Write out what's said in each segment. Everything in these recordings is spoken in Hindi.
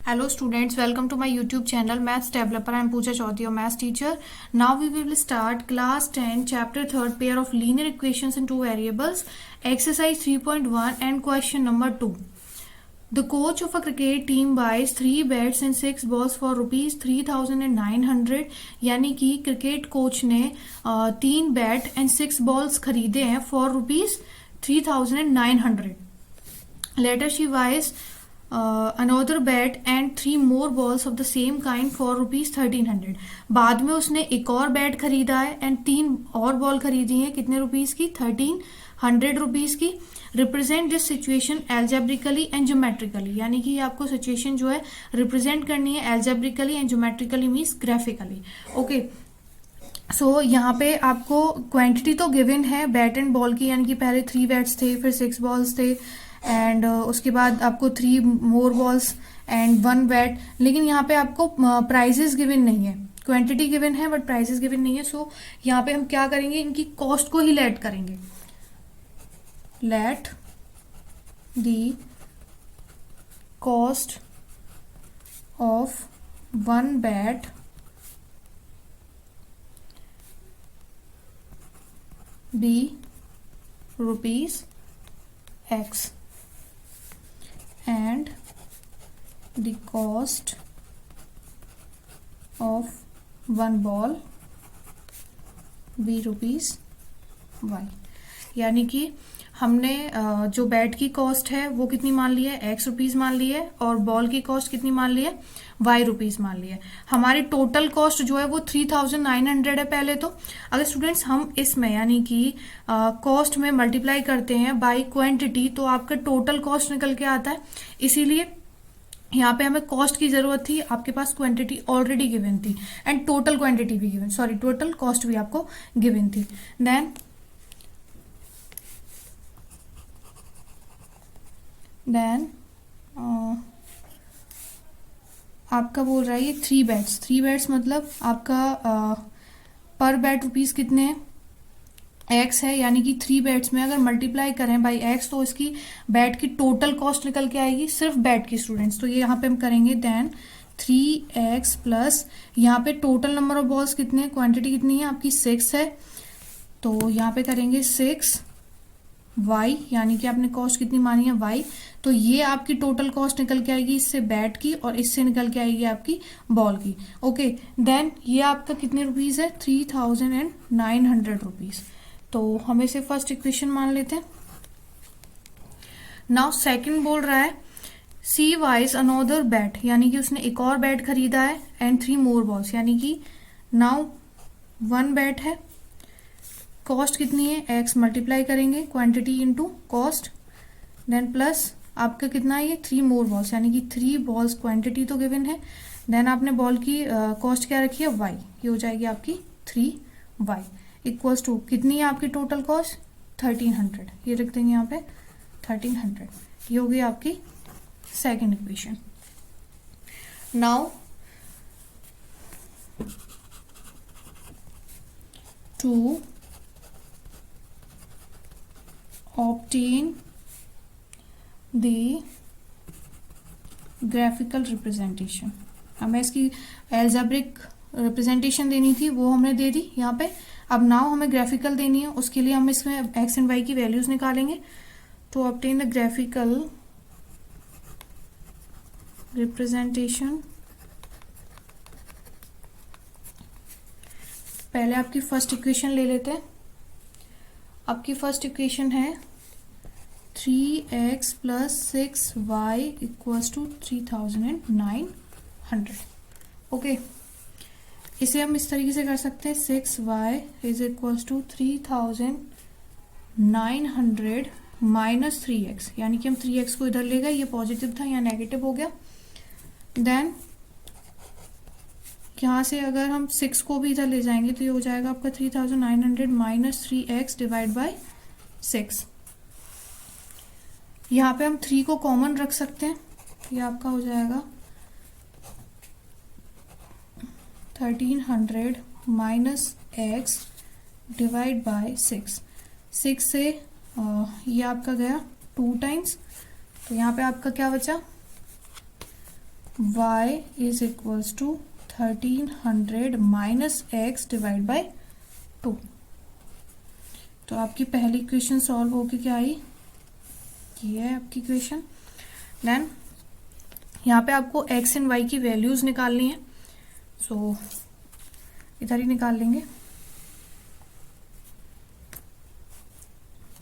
Hello students, welcome to my YouTube channel Maths Developer. I am Pooja Chaudhary, your maths teacher. Now we will start class 10 chapter 3rd pair of linear equations in two variables, exercise 3.1 and question number 2. The coach of a cricket team buys 3 bats and 6 balls for rupees 3,900. यानी कि क्रिकेट कोच ने 3 बैट एंड 6 बॉल्स खरीदे हैं for rupees 3,900. Later she buys another bat and 3 more balls of the same kind for rupees 1,300. बाद में उसने एक और बैट खरीदा है एंड 3 और बॉल खरीदी है कितने रुपीज की 1,300 रुपीज की. Represent this situation algebraically and geometrically. यानी कि आपको सिचुएशन जो है रिप्रेजेंट करनी है algebraically and geometrically means graphically. Okay, so यहाँ पे आपको क्वांटिटी तो गिवन है बैट एंड बॉल की, यानी कि पहले 3 बैट्स थे, फिर 6 बॉल्स थे एंड उसके बाद आपको 3 मोर बॉल्स एंड 1 बैट. लेकिन यहाँ पे आपको प्राइजेस गिवन नहीं है, क्वांटिटी गिवन है बट प्राइजेस गिवन नहीं है. सो यहाँ पे हम क्या करेंगे, इनकी कॉस्ट को ही लेट करेंगे. Let the cost of 1 bat be rupees X and the cost of 1 ball be rupees Y. यानी कि हमने जो बैट की कॉस्ट है वो कितनी मान ली है, X रुपीज मान ली है, और बॉल की कॉस्ट कितनी मान ली है, Y रुपीज मान ली है. हमारी टोटल कॉस्ट जो है वो 3,900 है पहले तो. अगर स्टूडेंट्स हम इसमें यानी कि कॉस्ट में मल्टीप्लाई करते हैं बाय क्वांटिटी तो आपका टोटल कॉस्ट निकल के आता है. इसीलिए यहाँ पे हमें कॉस्ट की जरूरत थी, आपके पास क्वांटिटी ऑलरेडी गिवन थी एंड टोटल क्वांटिटी भी गिवन, सॉरी टोटल कॉस्ट भी आपको गिवन थी. देन आपका बोल रहा है ये 3 बैट्स मतलब आपका पर बैट रुपीज कितने हैं, X है. यानी कि 3 बैट्स में अगर मल्टीप्लाई करें बाई X तो इसकी बैट की टोटल कॉस्ट निकल के आएगी सिर्फ बैट की स्टूडेंट्स. तो ये यहाँ पे हम करेंगे देन 3X प्लस यहाँ पे टोटल नंबर ऑफ बॉल्स कितने हैं, क्वांटिटी कितनी है आपकी 6 है. तो यहाँ पे करेंगे 6Y, यानी कि आपने कॉस्ट कितनी मानी है Y. तो ये आपकी टोटल कॉस्ट निकल के आएगी इससे बैट की और इससे निकल के आएगी आपकी बॉल की. ओके, देन ये आपका कितने रुपीज है 3,900 रुपीज. तो हम इसे फर्स्ट इक्वेशन मान लेते हैं. नाउ सेकंड बोल रहा है सी वाइज अनोदर बैट, यानी कि उसने एक और बैट खरीदा है एंड 3 मोर बॉल्स, यानी कि नाउ 1 बैट है, कॉस्ट कितनी है X मल्टीप्लाई करेंगे quantity into cost, then plus आपका कितना है ये 3 मोर बॉल्स, यानी कि 3 बॉल्स क्वांटिटी तो गिवन है, देन आपने बॉल की कॉस्ट क्या रखी है Y, ये हो जाएगी आपकी 3Y इक्वल्स टू कितनी है आपकी टोटल कॉस्ट 1,300. ये रख देंगे यहाँ पे 1,300. ये होगी आपकी second equation. Now to obtain the graphical representation. हमें इसकी एल्जेब्रिक रिप्रेजेंटेशन देनी थी, वो हमने दे दी यहाँ पे. अब नाउ हमें ग्राफिकल देनी है, उसके लिए हम इसमें X एंड Y की वैल्यूज निकालेंगे. To obtain the graphical representation, पहले आपकी फर्स्ट इक्वेशन ले लेते हैं. आपकी फर्स्ट इक्वेशन है 3X plus 6Y equals to 3,900. Okay, इसे हम इस तरीके से कर सकते हैं 6Y is equals to 3,900 minus 3X, यानी कि हम 3X को इधर ले गए, ये पॉजिटिव था यहाँ नेगेटिव हो गया. देन यहाँ से अगर हम 6 को भी इधर ले जाएंगे तो ये हो जाएगा आपका 3,900 माइनस 3X डिवाइड बाय 6. यहाँ पे हम 3 को कॉमन रख सकते हैं, ये आपका हो जाएगा 1,300 माइनस X डिवाइड बाय 6. 6 से ये आपका गया 2 टाइम्स, तो यहाँ पे आपका क्या बचा y is equals to 1300 minus x divide by 2। तो आपकी पहली इक्वेशन सॉल्व होके क्या आई, ये है आपकी इक्वेशन। देन यहाँ पे आपको x एंड y की वैल्यूज निकालनी है, सो इधर ही निकाल लेंगे।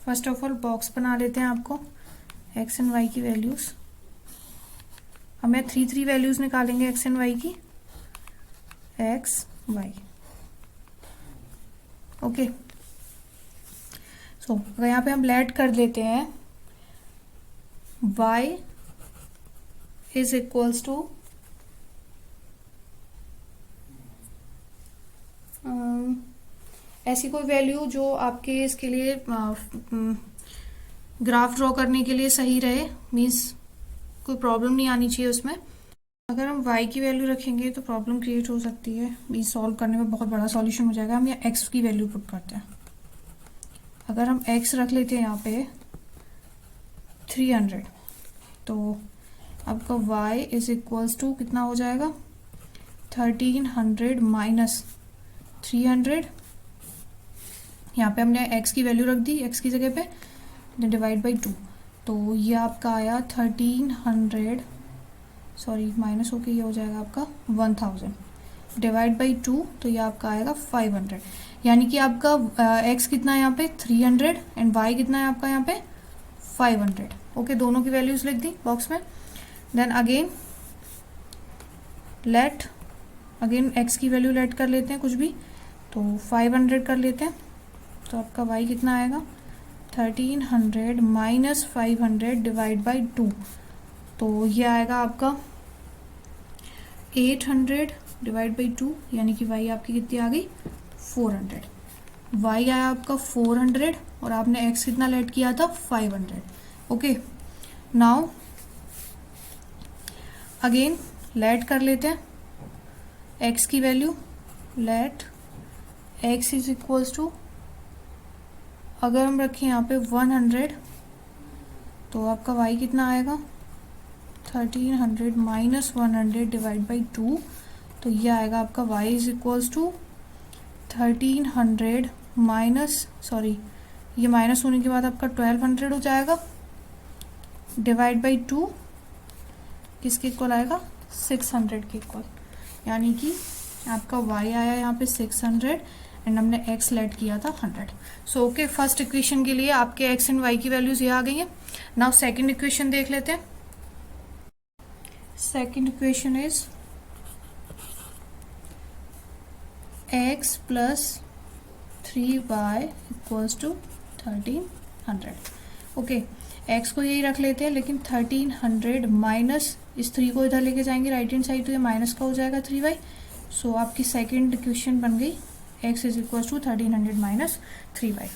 फर्स्ट ऑफ ऑल बॉक्स बना लेते हैं आपको x एंड y की वैल्यूज। हमें 3 वैल्यूज निकालेंगे x एंड y की, x y। ओके, सो अगर यहाँ पे हम लेट कर देते हैं y इज इक्वल्स टू ऐसी कोई वैल्यू जो आपके इसके लिए ग्राफ ड्रॉ करने के लिए सही रहे, मीन्स कोई प्रॉब्लम नहीं आनी चाहिए उसमें। अगर हम y की वैल्यू रखेंगे तो प्रॉब्लम क्रिएट हो सकती है, मीन्स सॉल्व करने में बहुत बड़ा सॉल्यूशन हो जाएगा। हम यहाँ x की वैल्यू पुट करते हैं। अगर हम x रख लेते हैं यहाँ पे 300, तो आपका y इज इक्वल्स टू कितना हो जाएगा, 1300 माइनस 300। यहाँ पे हमने x की वैल्यू रख दी, x की जगह पे डिवाइड बाई 2, तो ये आपका आया 1300, सॉरी माइनस होके ये हो जाएगा आपका 1000 डिवाइड बाई 2, तो ये आपका आएगा 500। यानी कि आपका x कितना है यहाँ पे 300 एंड y कितना है आपका यहाँ पे 500। ओके, दोनों की वैल्यूज लिख दी बॉक्स में। Then again let, again x की वैल्यू लेट कर लेते हैं कुछ भी, तो 500 कर लेते हैं, तो आपका y कितना आएगा 1300 माइनस 500 डिवाइड बाई 2, तो ये आएगा आपका 800 डिवाइड बाई 2, यानी कि y आपकी कितनी आ गई 400। y आया आपका 400 और आपने x कितना लेट किया था 500। ओके, नाउ अगेन लेट कर लेते हैं x की value. Let x is equals to, अगर हम रखें यहाँ पे 100, तो आपका y कितना आएगा 1300 माइनस 100 डिवाइड बाई 2, तो ये आएगा आपका y is equals to 1300 minus, sorry ये माइनस होने के बाद आपका 1200 हो जाएगा डिवाइड बाई 2, किसके इक्वल आएगा 600 के इक्वल, यानी कि आपका y आया यहाँ पे 600 एंड हमने x लेट किया था 100। सो ओके, फर्स्ट इक्वेशन के लिए आपके x एंड y की वैल्यूज ये आ गई हैं। नाउ सेकंड इक्वेशन देख लेते हैं। Second equation is x plus 3y equals to 1300। Okay, x को यही रख लेते हैं, लेकिन 1300 माइनस इस 3 को इधर लेके जाएंगे राइट हैंड साइड, तो ये माइनस का हो जाएगा 3y। सो आपकी सेकंड इक्वेशन बन गई x is equal to 1300 minus 3y।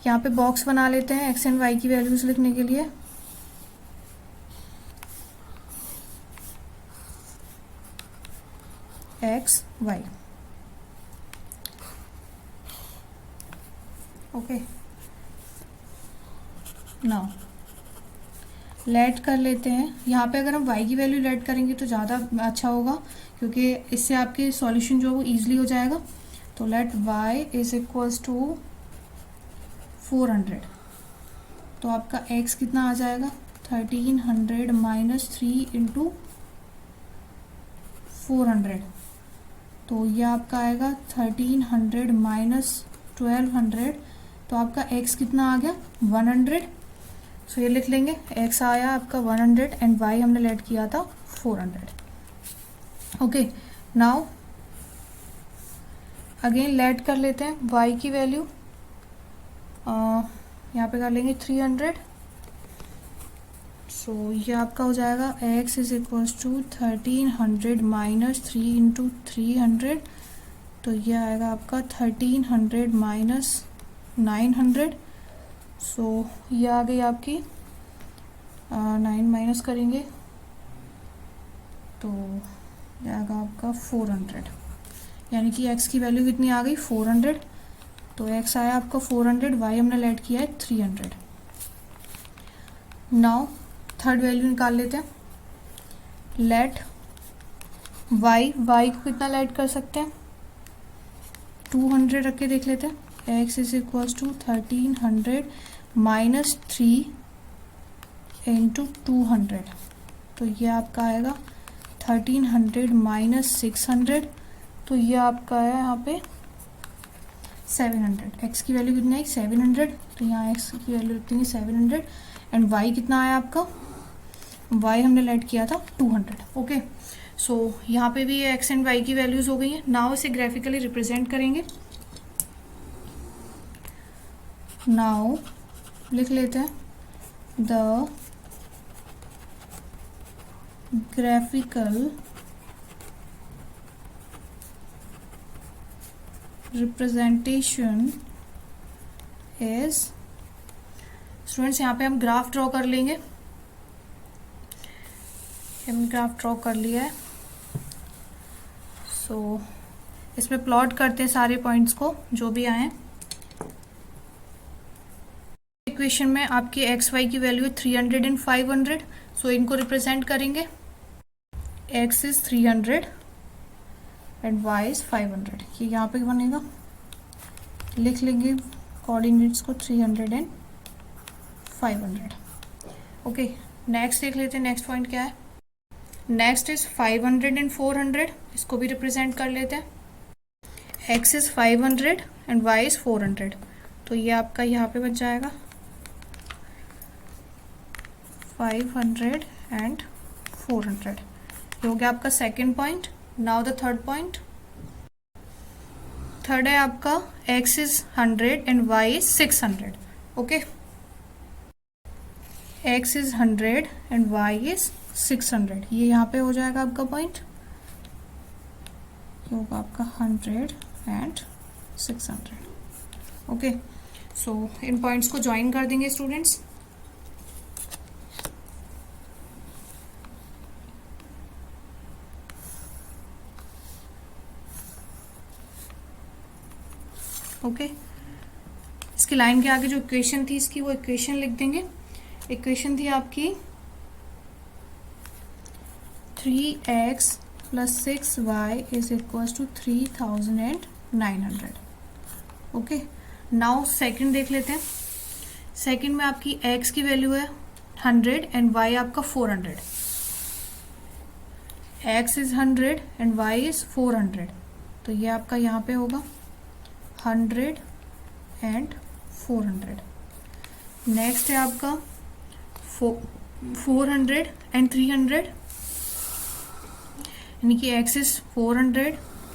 यहाँ पे बॉक्स बना लेते हैं x एंड y की वैल्यूज लिखने के लिए। x y, okay, now let कर लेते हैं। यहाँ पे अगर हम y की वैल्यू लेट करेंगे तो ज़्यादा अच्छा होगा, क्योंकि इससे आपके सॉल्यूशन जो है वो ईजिली हो जाएगा। तो let y is equals to 400, तो आपका x कितना आ जाएगा 1300 माइनस 3 इंटू 400, तो ये आपका आएगा 1300 माइनस 1200, तो आपका x कितना आ गया 100। सो ये लिख लेंगे, x आया आपका 100 एंड y हमने लेट किया था 400। ओके, नाउ अगेन लेट कर लेते हैं y की वैल्यू। यहाँ पे कर लेंगे 300, सो ये आपका हो जाएगा x is equals to 1300 minus 3 into 300, तो ये आएगा आपका 1300 माइनस 900। सो ये आ गई आपकी 9 माइनस करेंगे तो ये आएगा आपका 400, यानी कि x की वैल्यू कितनी आ गई 400। तो x आया आपका 400, y हमने लेट किया है 300। नाउ थर्ड वैल्यू निकाल लेते हैं। लेट y को कितना ऐड कर सकते हैं, 200 रख के देख लेते हैं। x is equals to 1300 minus 3 into 200, तो ये आपका आएगा 1300 माइनस 600, तो ये आपका है यहाँ पे 700। x की वैल्यू कितना है 700, तो यहाँ x की वैल्यू रखते हैं 700 एंड y कितना आया आपका, y हमने ऐड किया था 200। ओके, सो यहाँ पे भी x एंड y की वैल्यूज हो गई हैं। नाउ इसे ग्राफिकली रिप्रेजेंट करेंगे। नाउ लिख लेते हैं the graphical representation is, students यहाँ पे हम ग्राफ ड्रॉ कर लेंगे। हमने ग्राफ ड्रॉ कर लिया है, सो इसमें प्लॉट करते हैं सारे पॉइंट्स को जो भी आए। इक्वेशन में आपकी एक्स वाई की वैल्यू है 300 एंड 500, सो इनको रिप्रेजेंट करेंगे। x is 300 and y is 500, ये यहाँ पे बनेगा, लिख लेंगे कोऑर्डिनेट्स को 300 एंड 500। ओके, नेक्स्ट देख लेते हैं, नेक्स्ट पॉइंट क्या है। नेक्स्ट इज 500 एंड 400, इसको भी रिप्रेजेंट कर लेते हैं। x is 500 and y is 400, तो ये आपका यहाँ पे बच जाएगा 500 एंड 400। ये हो गया आपका second point. Now the third point. Third है आपका x is 100 and y is 600। Okay, x is 100 and y is 600, ये यहाँ पे हो जाएगा आपका पॉइंट, ये होगा आपका 100 and 600। Okay, so in points को ज्वाइन कर देंगे स्टूडेंट्स। ओके, इसकी लाइन के आगे जो इक्वेशन थी इसकी, वो इक्वेशन लिख देंगे। इक्वेशन थी आपकी 3x plus 6y is equals to 3900। Okay, now second देख लेते हैं। सेकंड में आपकी x की वैल्यू है 100 एंड y आपका 400। x is 100 and y is 400, तो ये आपका यहाँ पे होगा 100 एंड 400। नेक्स्ट है आपका 400 एंड 300, यानी कि x is 400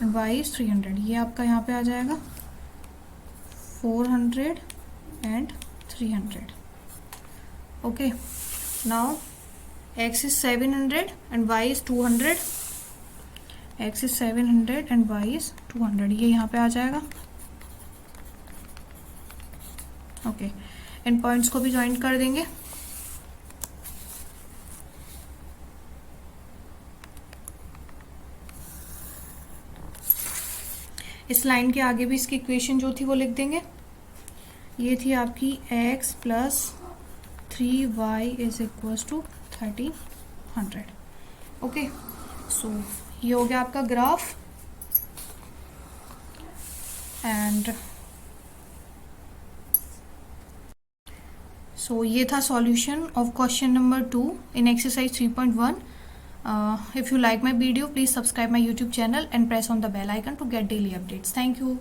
and y is 300, ये आपका यहाँ पे आ जाएगा 400 and 300। Okay, now x is 700 and y is 200, x is 700 and y is 200, ये यहाँ पे आ जाएगा। ओके, इन पॉइंट्स को भी ज्वाइन कर देंगे। इस लाइन के आगे भी इसकी इक्वेशन जो थी वो लिख देंगे। ये थी आपकी x plus 3y is equals to 1300। Okay, so ये हो गया आपका ग्राफ एंड सो ये था solution of question number 2 in exercise 3.1. If you like my video, please subscribe my YouTube channel and press on the bell icon to get daily updates. Thank you.